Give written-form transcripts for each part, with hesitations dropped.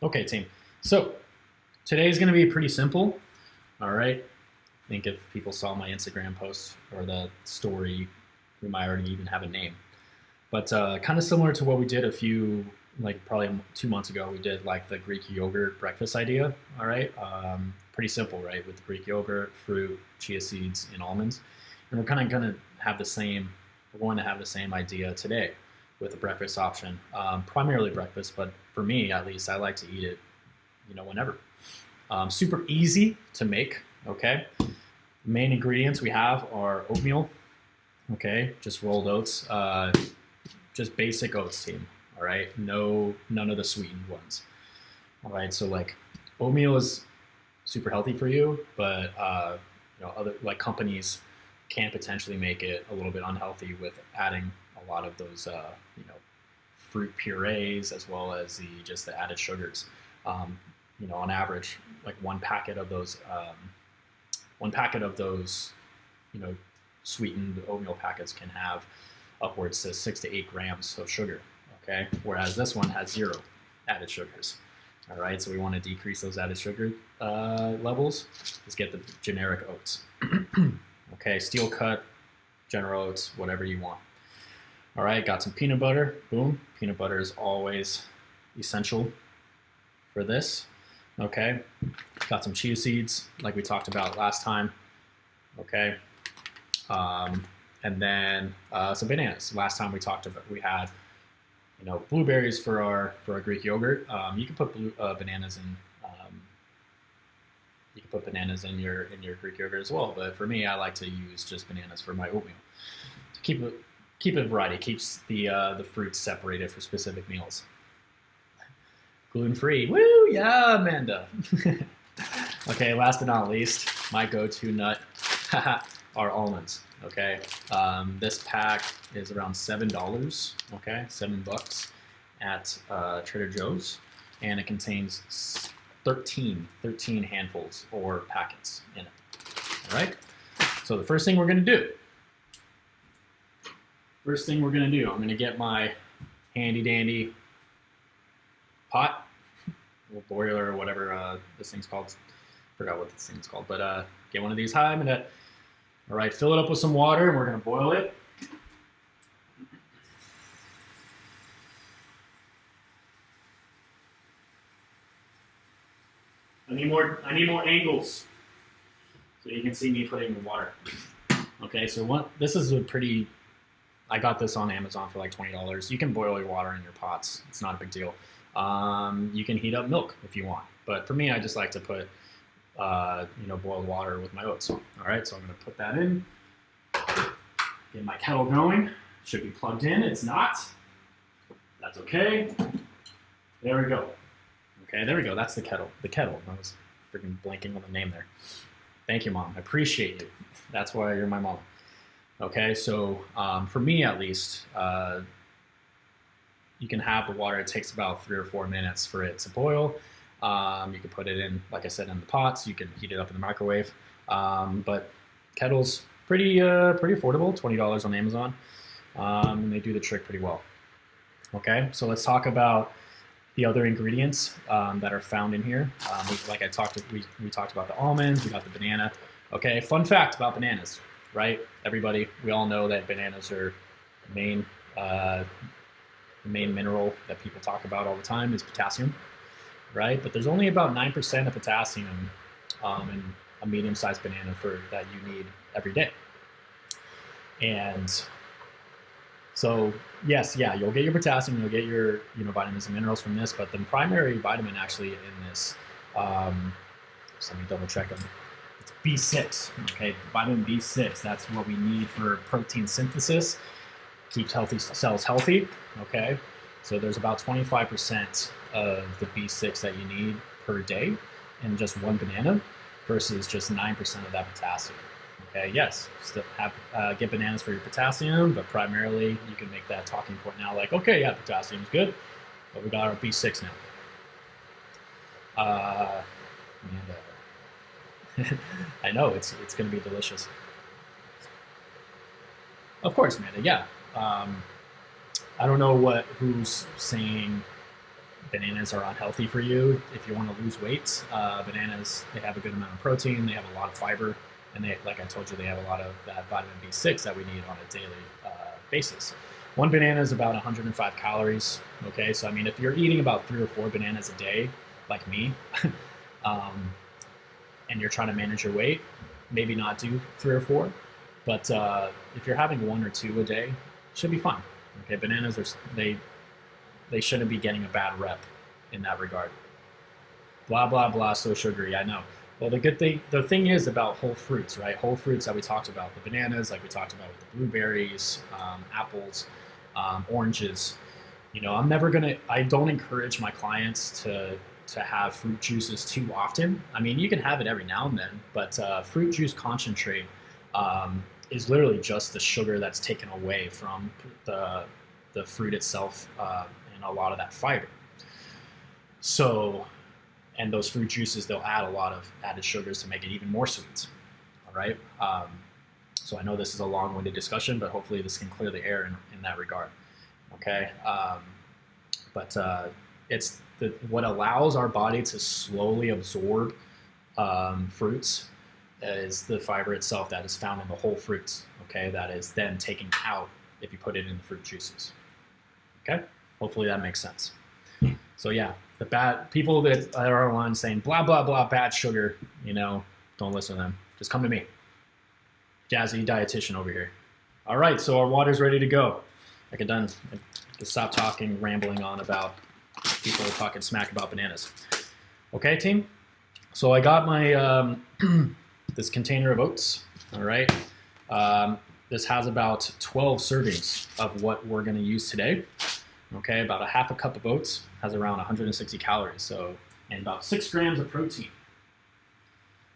Okay, team. So today's going to be pretty simple. All right. I think if people saw my Instagram post or the story, we might already even have a name. But kind of similar to what we did probably 2 months ago, we did like the Greek yogurt breakfast idea. All right. Pretty simple, right? With Greek yogurt, fruit, chia seeds, and almonds. And we're kind of going to have we're going to have the same idea today with a breakfast option, primarily breakfast, but for me at least, I like to eat it, whenever. Super easy to make. Okay, main ingredients we have are oatmeal. Okay, just rolled oats, just basic oats, team. All right, none of the sweetened ones. All right, so like oatmeal is super healthy for you, but other like companies can potentially make it a little bit unhealthy with adding a lot of those fruit purees as well as the added sugars. On average, like one packet of those sweetened oatmeal packets can have upwards to 6 to 8 grams of sugar. Okay, whereas this one has 0 added sugars. All right, so we want to decrease those added sugar levels. Let's get the generic oats. Okay, steel cut, General Oats, whatever you want. All right, got some peanut butter. Boom, peanut butter is always essential for this. Okay, got some chia seeds, like we talked about last time. Okay, and then some bananas. Last time we had blueberries for our Greek yogurt. You can put bananas in. You can put bananas in your Greek yogurt as well, but for me, I like to use just bananas for my oatmeal to keep it variety. Keeps the fruits separated for specific meals. Gluten-free, woo, yeah, Amanda. Okay, last but not least, my go-to nut are almonds. Okay, this pack is around $7. Okay, $7 at Trader Joe's, and it contains 13 handfuls or packets in it. All right. So the first thing we're going to do. I'm going to get my handy dandy pot, or boiler, or whatever this thing's called. Forgot what this thing's called, but get one of these high. All right, fill it up with some water, and we're going to boil it. I need more angles so you can see me putting the water. Okay, so this is I got this on Amazon for like $20. You can boil your water in your pots. It's not a big deal. You can heat up milk if you want, but for me, I just like to put boiled water with my oats. All right, so I'm going to put that in. Get my kettle going. Should be plugged in. It's not. That's okay. There we go. Okay, there we go. That's the kettle. The kettle. I was freaking blanking on the name there. Thank you, Mom. I appreciate you. That's why you're my mom. Okay, so for me at least, you can have the water. It takes about 3 or 4 minutes for it to boil. You can put it in, like I said, in the pots. You can heat it up in the microwave. But kettle's pretty affordable, $20 on Amazon. And they do the trick pretty well. Okay, so let's talk about the other ingredients that are found in here. We talked about the almonds, we got the banana. Okay, fun fact about bananas, right? Everybody, we all know that bananas are the main mineral that people talk about all the time is potassium, right? But there's only about 9% of potassium in a medium-sized banana that you need every day. And so yes, yeah, you'll get your potassium, you'll get your vitamins and minerals from this, but the primary vitamin actually in this, just let me double check them. It's B6. Okay, vitamin B6. That's what we need for protein synthesis. Keeps healthy cells healthy. Okay, so there's about 25% of the B6 that you need per day in just one banana, versus just 9% of that potassium. Okay, yes, still get bananas for your potassium, but primarily you can make that talking point now, like, okay, yeah, potassium's good, but we got our B6 now. I know it's going to be delicious. Of course, Amanda. Yeah. I don't know who's saying bananas are unhealthy for you if you want to lose weight. Bananas, they have a good amount of protein, they have a lot of fiber, and they, like I told you, they have a lot of that vitamin B6 that we need on a daily basis. One banana is about 105 calories. Okay, so I mean, if you're eating about 3 or 4 bananas a day, like me, and you're trying to manage your weight, maybe not do 3 or 4. But if you're having 1 or 2 a day, it should be fine. Okay, bananas are they shouldn't be getting a bad rep in that regard. Blah blah blah. So sugary, I know. Well, the thing is about whole fruits, right? Whole fruits that we talked about, the bananas, like we talked about with the blueberries, apples, oranges. You know, I don't encourage my clients to have fruit juices too often. I mean, you can have it every now and then, but fruit juice concentrate is literally just the sugar that's taken away from the fruit itself and a lot of that fiber. So, and those fruit juices, they'll add a lot of added sugars to make it even more sweet. All right. So I know this is a long-winded discussion, but hopefully this can clear the air in that regard. Okay. But it's what allows our body to slowly absorb fruits is the fiber itself that is found in the whole fruits. Okay. That is then taken out if you put it in the fruit juices. Okay. Hopefully that makes sense. So yeah, the bad people that are online saying blah blah blah bad sugar, you know, don't listen to them. Just come to me, Jazzy dietitian over here. All right, so our water's ready to go. I can stop talking, rambling on about people talking smack about bananas. Okay, team. So I got my this container of oats. All right, this has about 12 servings of what we're going to use today. Okay, about a half a cup of oats has around 160 calories, so, and about 6 grams of protein.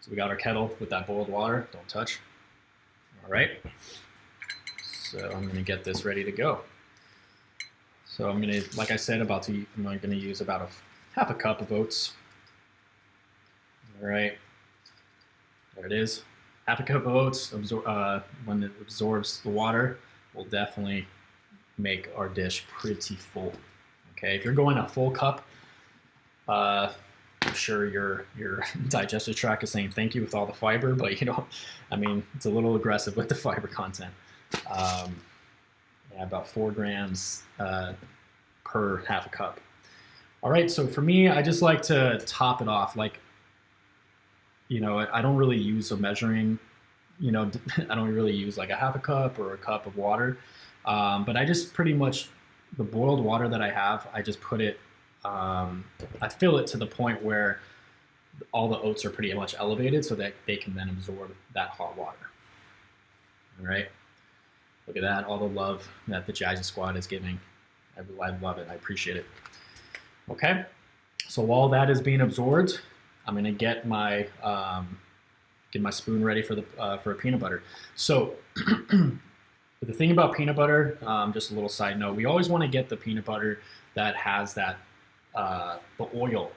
So we got our kettle with that boiled water, don't touch. All right, so I'm gonna get this ready to go. So I'm gonna, like I said, I'm gonna use about half a cup of oats. All right, there it is. Half a cup of oats, when it absorbs the water, will definitely make our dish pretty full. Okay, if you're going a full cup, I'm sure your digestive tract is saying thank you with all the fiber, but you know, I mean, it's a little aggressive with the fiber content. Yeah, about 4 grams per half a cup. All right, so for me, I just like to top it off. Like, you know, I don't really use a measuring, you know, I don't really use like a half a cup or a cup of water. But I just pretty much, the boiled water that I have, I just put it, I fill it to the point where all the oats are pretty much elevated so that they can then absorb that hot water. All right. Look at that, all the love that the Jazzy Squad is giving. I love it, I appreciate it. Okay, so while that is being absorbed, I'm gonna get my spoon ready for a peanut butter. So, the thing about peanut butter, just a little side note, we always want to get the peanut butter that has that the oil,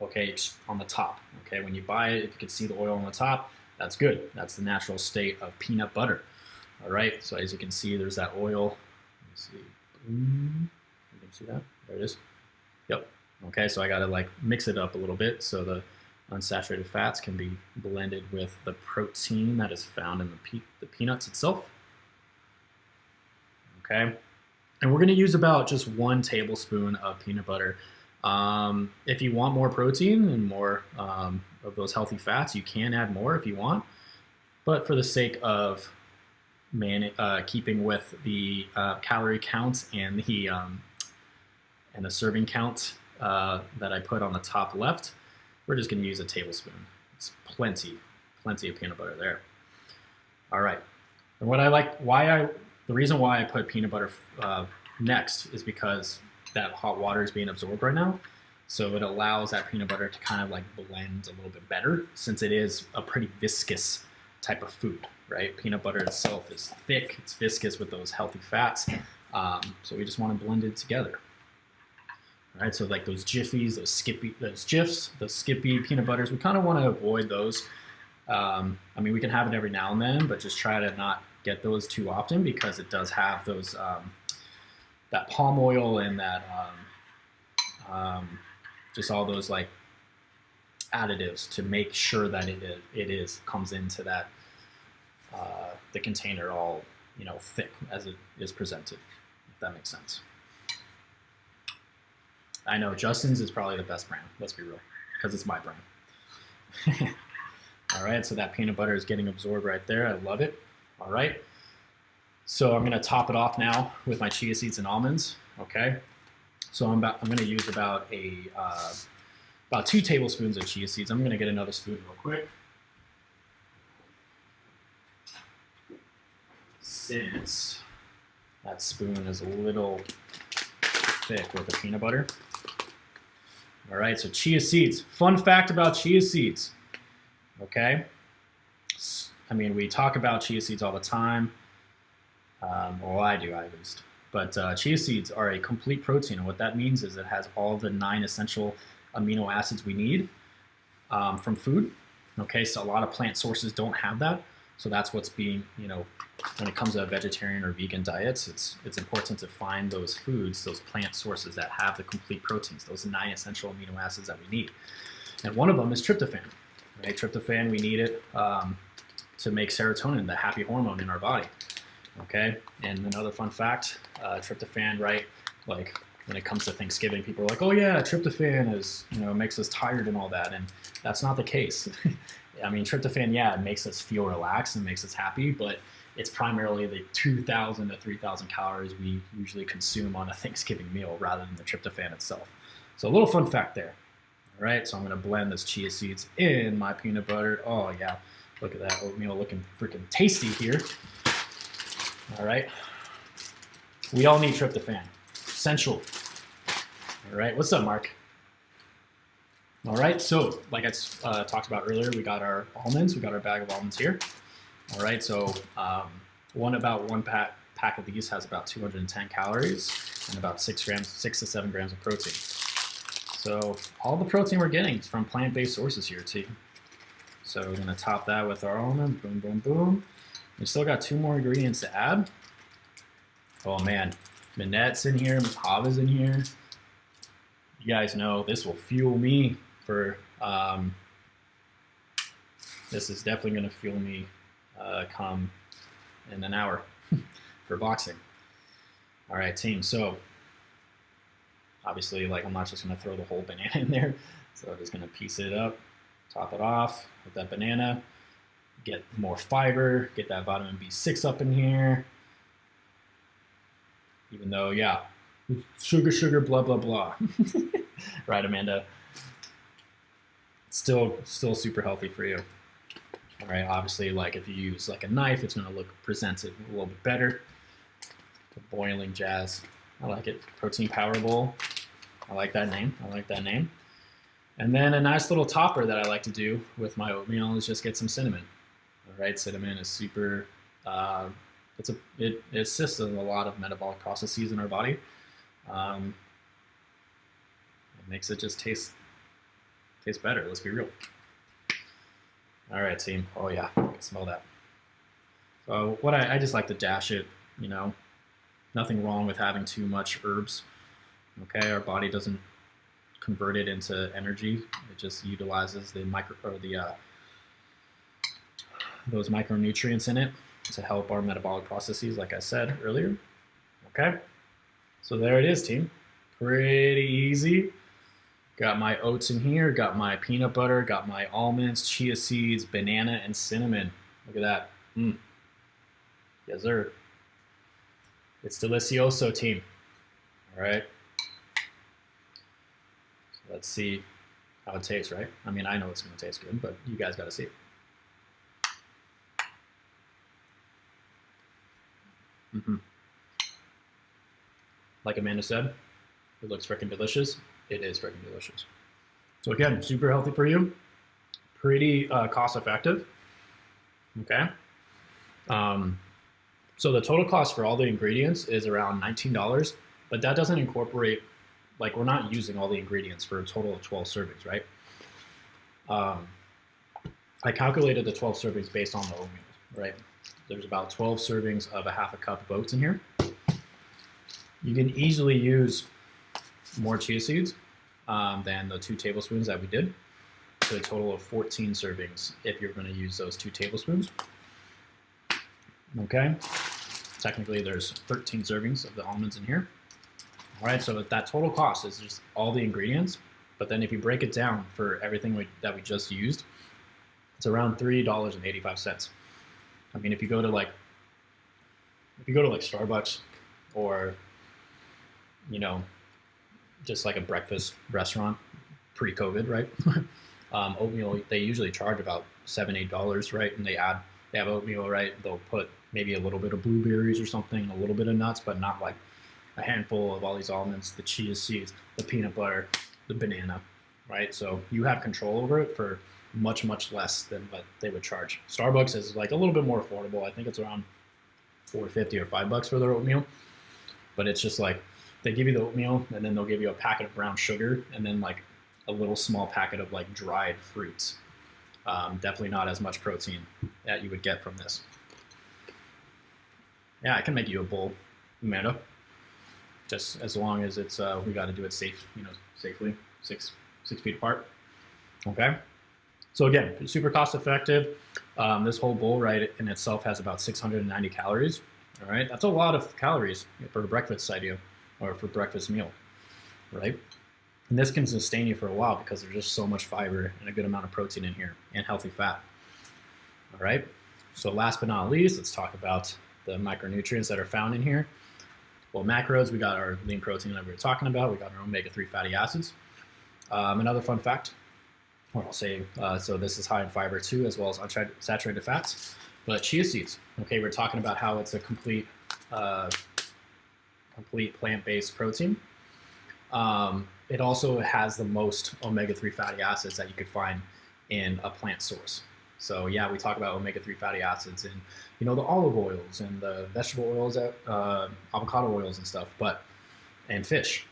okay, on the top. Okay, when you buy it, if you can see the oil on the top, that's good. That's the natural state of peanut butter. All right, so as you can see, there's that oil. Let me see. You can see that? There it is. Yep. Okay, so I got to like mix it up a little bit so the unsaturated fats can be blended with the protein that is found in the peanuts itself. Okay, and we're going to use about just 1 tablespoon of peanut butter. If you want more protein and more of those healthy fats, you can add more if you want. But for the sake of keeping with the calorie count and the serving count that I put on the top left, we're just going to use a tablespoon. It's plenty of peanut butter there. All right, and what I like, the reason why I put peanut butter next is because that hot water is being absorbed right now. So it allows that peanut butter to kind of like blend a little bit better since it is a pretty viscous type of food, right? Peanut butter itself is thick, it's viscous with those healthy fats. So we just want to blend it together. All right, so like those Jiffies, those Jifs, those Skippy peanut butters, we kind of want to avoid those. I mean, we can have it every now and then, but just try to not get those too often because it does have those that palm oil and that just all those like additives to make sure that it comes into that the container all thick as it is presented, if that makes sense. I know Justin's is probably the best brand, let's be real, because it's my brand. All right, so that peanut butter is getting absorbed right there. I love it. All right, so I'm gonna top it off now with my chia seeds and almonds. Okay, so I'm gonna use about 2 tablespoons of chia seeds. I'm gonna get another spoon real quick. Since that spoon is a little thick with the peanut butter. All right, so chia seeds. Fun fact about chia seeds. Okay, I mean, we talk about chia seeds all the time. Well, I do at least. But chia seeds are a complete protein, and what that means is it has all the 9 essential amino acids we need from food. Okay, so a lot of plant sources don't have that. So that's what's being, when it comes to vegetarian or vegan diets, it's important to find those foods, those plant sources that have the complete proteins, those 9 essential amino acids that we need. And one of them is tryptophan. Right? Tryptophan, we need it to make serotonin, the happy hormone in our body. Okay, and another fun fact, tryptophan, right? Like when it comes to Thanksgiving, people are like, "Oh yeah, tryptophan is, makes us tired and all that," and that's not the case. I mean, tryptophan, yeah, it makes us feel relaxed and makes us happy, but it's primarily the 2,000 to 3,000 calories we usually consume on a Thanksgiving meal rather than the tryptophan itself. So a little fun fact there. All right, so I'm gonna blend this chia seeds in my peanut butter. Oh yeah, look at that oatmeal looking freaking tasty here. All right, we all need tryptophan, essential. All right, what's up, Mark? All right, so like I talked about earlier, we got our almonds, we got our bag of almonds here. All right, so one pack of these has about 210 calories and about 6 to 7 grams of protein. So all the protein we're getting is from plant-based sources here too. So we're gonna top that with our almonds, boom, boom, boom. We still got 2 more ingredients to add. Oh man, Minette's in here, Hava's in here. You guys know this will fuel me for, this is definitely gonna fuel me come in an hour for boxing. All right, team, so obviously, like, I'm not just gonna throw the whole banana in there, so I'm just gonna piece it up, top it off with that banana, get more fiber, get that vitamin B6 up in here. Even though, yeah, sugar, blah, blah, blah. Right, Amanda? Still super healthy for you. All right, obviously, like if you use like a knife, it's gonna look presented a little bit better. The boiling jazz, I like it. Protein power bowl, I like that name. And then a nice little topper that I like to do with my oatmeal is just get some cinnamon. All right, cinnamon is super, it assists in a lot of metabolic processes in our body. It makes it just taste better, let's be real. All right, team. Oh yeah, I can smell that. So I just like to dash it, nothing wrong with having too much herbs. Okay, our body doesn't convert it into energy. It just utilizes those micronutrients in it to help our metabolic processes, like I said earlier. Okay, so there it is, team. Pretty easy. Got my oats in here, got my peanut butter, got my almonds, chia seeds, banana, and cinnamon. Look at that. Yes, sir. It's delicioso, team. All right. So let's see how it tastes, right? I mean, I know it's going to taste good, but you guys got to see it. Like Amanda said, it looks freaking delicious. It is freaking delicious. So again, super healthy for you, pretty cost effective. Okay. So the total cost for all the ingredients is around $19, but that doesn't incorporate, like, we're not using all the ingredients for a total of 12 servings, right? I calculated the 12 servings based on the oatmeal, right? There's about 12 servings of a half a cup of oats in here. You can easily use more chia seeds, than the 2 tablespoons that we did. So a total of 14 servings if you're going to use those 2 tablespoons. Okay, technically there's 13 servings of the almonds in here. All right, so that total cost is just all the ingredients, but then if you break it down for everything that we just used, it's around $3.85. I mean, if you go to like Starbucks or, you know, just like a breakfast restaurant pre-COVID, right? Oatmeal, they usually charge about $7, $8, right? And they have oatmeal, right? They'll put maybe a little bit of blueberries or something, a little bit of nuts, but not like a handful of all these almonds, the chia seeds, the peanut butter, the banana, right? So you have control over it for much, much less than what they would charge. Starbucks is like a little bit more affordable. I think it's around $4.50 or $5 for their oatmeal, but it's just like they give you the oatmeal and then they'll give you a packet of brown sugar and then like a little small packet of like dried fruits. Definitely not as much protein that you would get from this. Yeah, I can make you a bowl, Amanda. Just as long as it's we got to do it safely, 6 feet apart. Okay. So again, super cost effective. This whole bowl, right, in itself has about 690 calories. All right, that's a lot of calories for a breakfast idea or for breakfast meal, right? And this can sustain you for a while because there's just so much fiber and a good amount of protein in here and healthy fat. All right. So last but not least, let's talk about the micronutrients that are found in here. Well, macros, we got our lean protein that we were talking about. We got our omega-3 fatty acids. Another fun fact, or I'll say, so this is high in fiber too, as well as unsaturated fats. But chia seeds, okay, we're talking about how it's a complete plant-based protein. It also has the most omega-3 fatty acids that you could find in a plant source. So yeah, we talk about omega-3 fatty acids in, the olive oils and the vegetable oils, avocado oils and stuff, and fish.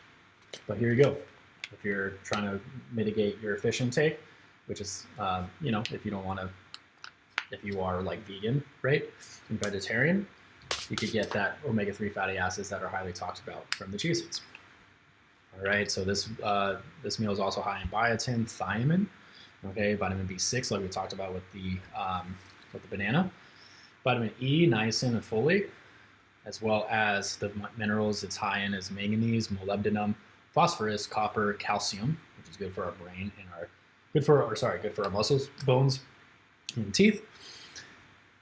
But here you go. If you're trying to mitigate your fish intake, which is, if you are like vegan, right, and vegetarian, you could get that omega-3 fatty acids that are highly talked about from the chia seeds. All right, so this meal is also high in biotin, thiamine, okay, vitamin B6, like we talked about with the banana, vitamin E, niacin, and folate, as well as the minerals it's high in is manganese, molybdenum, phosphorus, copper, calcium, which is good for our brain and good for our muscles, bones, and teeth.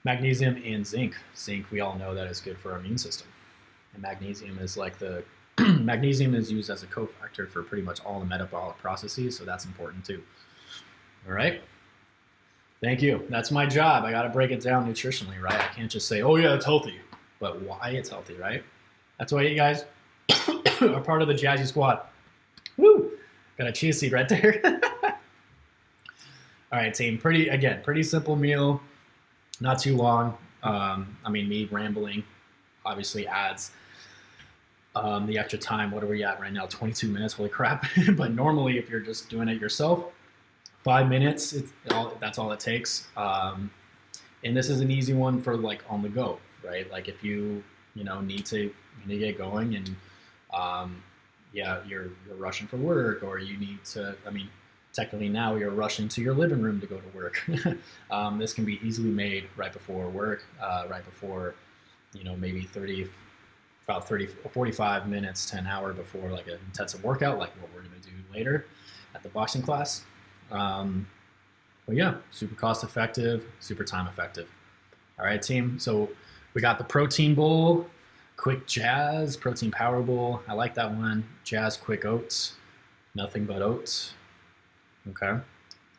Magnesium and zinc. Zinc, we all know that is good for our immune system. And magnesium is like magnesium is used as a cofactor for pretty much all the metabolic processes, so that's important too. All right. Thank you. That's my job. I got to break it down nutritionally, right? I can't just say, oh yeah, it's healthy, but why it's healthy, right? That's why you guys are part of the Jazzy Squad. Woo! Got a chia seed right there. All right, team. Pretty simple meal. Not too long. Me rambling obviously adds the extra time. What are we at right now? 22 minutes. Holy crap. But normally, if you're just doing it yourself, 5 minutes, that's all it takes. And this is an easy one for like on the go, right? Like if you need to get going and you're rushing for work, or you need to, technically now you're rushing to your living room to go to work. This can be easily made right before work, right before, maybe 45 minutes to an hour before like an intensive workout, like what we're going to do later at the boxing class. But yeah, super cost effective, super time effective. All right, team. So we got the protein bowl, quick Jazz, protein power bowl. I like that one. Jazz quick oats, nothing but oats. Okay.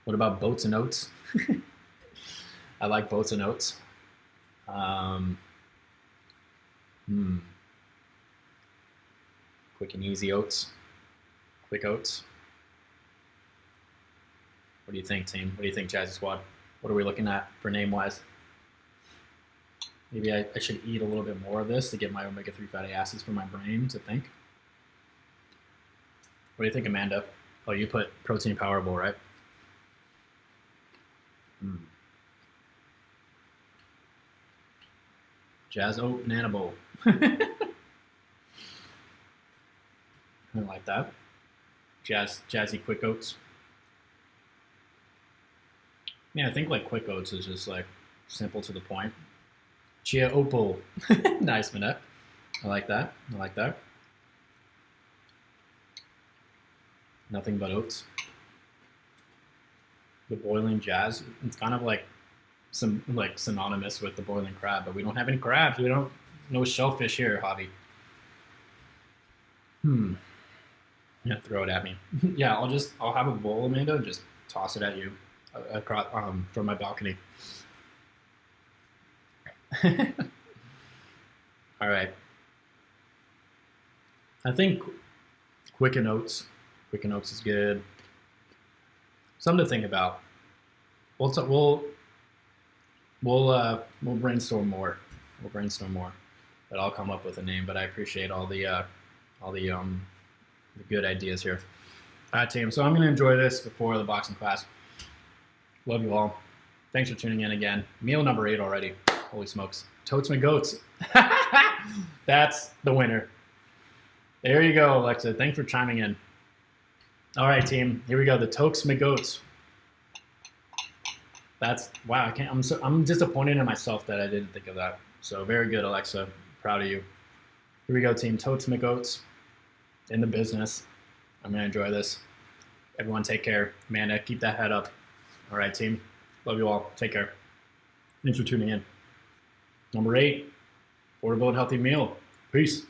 What about boats and oats? I like boats and oats. Quick and easy oats. Quick oats. What do you think, team? What do you think, Jazzy Squad? What are we looking at for name-wise? Maybe I should eat a little bit more of this to get my omega-3 fatty acids for my brain to think. What do you think, Amanda? Oh, you put protein power bowl, right? Jazz oat banana bowl. I like that. jazzy quick oats. Yeah, I think like quick oats is just like simple to the point. Chia opal. Nice, Manette. I like that. I like that. Nothing but oats. The boiling jazz. It's kind of like synonymous with the boiling crab, but we don't have any crabs. We don't no shellfish here, Javi. Yeah, throw it at me. Yeah, I'll have a bowl, Amanda, and just toss it at you across from my balcony. All right. I think Quicken Oats is good. Something to think about. We'll brainstorm more. But I'll come up with a name. But I appreciate all the good ideas here. All right, team. So I'm gonna enjoy this before the boxing class. Love you all. Thanks for tuning in again. Meal number 8 already. Holy smokes. Totes McgOATS. That's the winner. There you go, Alexa. Thanks for chiming in. All right, team. Here we go. The Totes McgOATS. That's wow. I'm disappointed in myself that I didn't think of that. So very good, Alexa. Proud of you. Here we go, team. Totes McgOATS. In the business. I'm gonna enjoy this. Everyone, take care. Amanda, keep that head up. All right, team. Love you all. Take care. Thanks for tuning in. Number 8, affordable and healthy meal. Peace.